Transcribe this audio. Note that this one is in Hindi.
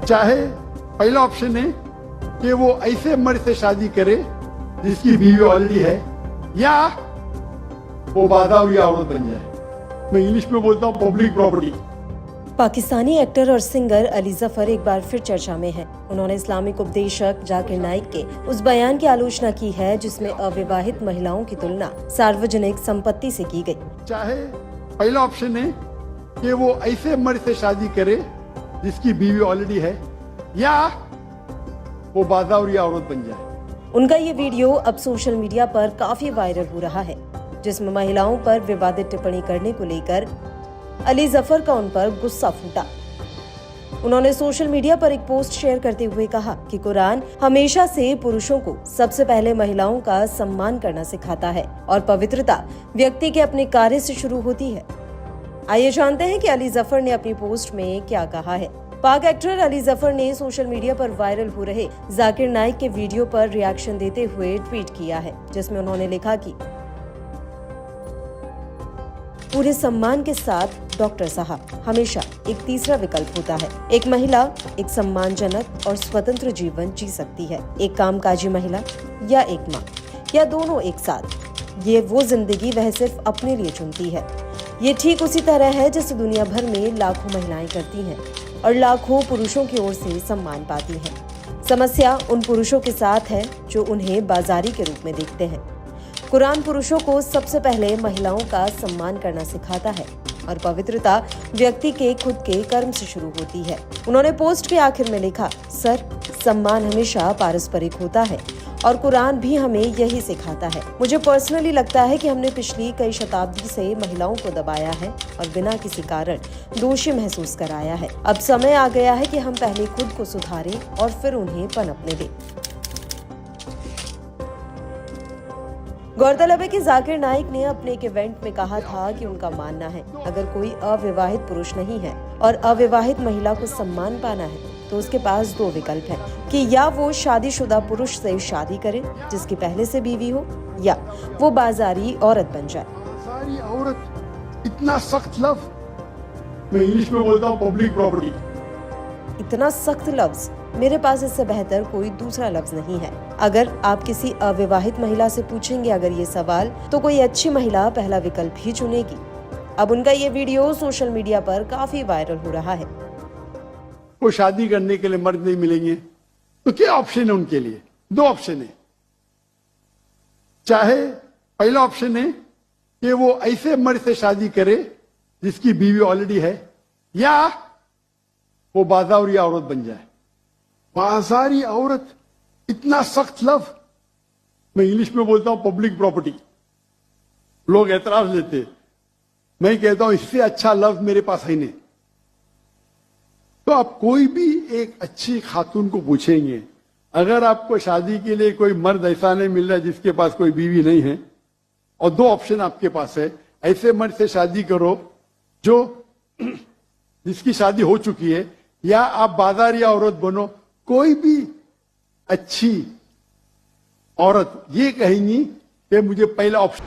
चाहे पहला ऑप्शन है कि वो ऐसे मर्द से शादी करे जिसकी बीवी ऑलरेडी है, या वो बादावी औरत बन जाए। मैं इंग्लिश में बोलता हूँ पब्लिक प्रॉपर्टी। पाकिस्तानी एक्टर और सिंगर अली जफर एक बार फिर चर्चा में हैं। उन्होंने इस्लामिक उपदेशक जाकिर नाइक के उस बयान की आलोचना की है जिसमें अविवाहित महिलाओं की तुलना सार्वजनिक संपत्ति से की गई। चाहे पहला ऑप्शन है कि वो ऐसे मर्द से शादी करे जिसकी बीवी ऑलरेडी है, या वो बादावी औरत बन जाए। उनका ये वीडियो अब सोशल मीडिया पर काफी वायरल हो रहा है, जिसमें महिलाओं पर विवादित टिप्पणी करने को लेकर अली जफर का उन पर गुस्सा फूटा। उन्होंने सोशल मीडिया पर एक पोस्ट शेयर करते हुए कहा कि कुरान हमेशा से पुरुषों को सबसे पहले महिलाओं का सम्मान करना सिखाता है और पवित्रता व्यक्ति के अपने कार्य से शुरू होती है। आइए जानते हैं कि अली जफर ने अपनी पोस्ट में क्या कहा है। पाक एक्टर अली जफर ने सोशल मीडिया पर वायरल हो रहे जाकिर नाइक के वीडियो पर रिएक्शन देते हुए ट्वीट किया है, जिसमें उन्होंने लिखा कि पूरे सम्मान के साथ डॉक्टर साहब, हमेशा एक तीसरा विकल्प होता है। एक महिला एक सम्मानजनक और स्वतंत्र जीवन जी सकती है, एक कामकाजी महिला या एक माँ, या दोनों एक साथ। ये वो जिंदगी वह सिर्फ अपने लिए चुनती है। ये ठीक उसी तरह है जैसे दुनिया भर में लाखों महिलाएं करती हैं और लाखों पुरुषों की ओर से सम्मान पाती हैं। समस्या उन पुरुषों के साथ है जो उन्हें बाजारी के रूप में देखते हैं। कुरान पुरुषों को सबसे पहले महिलाओं का सम्मान करना सिखाता है और पवित्रता व्यक्ति के खुद के कर्म से शुरू होती है। उन्होंने पोस्ट के आखिर में लिखा, सर, सम्मान हमेशा पारस्परिक होता है और कुरान भी हमें यही सिखाता है। मुझे पर्सनली लगता है कि हमने पिछली कई शताब्दी से महिलाओं को दबाया है और बिना किसी कारण दोषी महसूस कराया है। अब समय आ गया है कि हम पहले खुद को सुधारें और फिर उन्हें पनपने दें। गौरतलब है कि जाकिर नाइक ने अपने एक इवेंट में कहा था कि उनका मानना है, अगर कोई अविवाहित पुरुष नहीं है और अविवाहित महिला को सम्मान पाना है तो उसके पास दो विकल्प हैं कि या वो शादीशुदा पुरुष से शादी करे जिसकी पहले से बीवी हो, या वो बाजारी औरत बन जाए। बाजारी औरत, इतना सख्त लफ्ज। मैं इंग्लिश में बोलता हूँ पब्लिक प्रॉपर्टी। इतना सख्त लफ्ज, मेरे पास इससे बेहतर कोई दूसरा लफ्ज नहीं है। अगर आप किसी अविवाहित महिला से पूछेंगे अगर ये सवाल, तो कोई अच्छी महिला पहला विकल्प ही चुनेगी। अब उनका ये वीडियो सोशल मीडिया पर काफी वायरल हो रहा है। वो शादी करने के लिए मर्द नहीं मिलेंगे तो क्या ऑप्शन है उनके लिए? दो ऑप्शन है। चाहे पहला ऑप्शन है कि वो ऐसे मर्द से शादी करे जिसकी बीवी ऑलरेडी है, या वो बाजारी औरत बन जाए। बाजारी औरत, इतना सख्त लफ्ज। मैं इंग्लिश में बोलता हूं पब्लिक प्रॉपर्टी। लोग एतराज लेते, मैं कहता हूं इससे अच्छा लफ्ज मेरे पास है नहीं। तो आप कोई भी एक अच्छी खातून को पूछेंगे, अगर आपको शादी के लिए कोई मर्द ऐसा नहीं मिल रहा जिसके पास कोई बीवी नहीं है, और दो ऑप्शन आपके पास है, ऐसे मर्द से शादी करो जो जिसकी शादी हो चुकी है, या आप बाजारी औरत बनो। कोई भी अच्छी औरत ये कहेंगी कि मुझे पहला ऑप्शन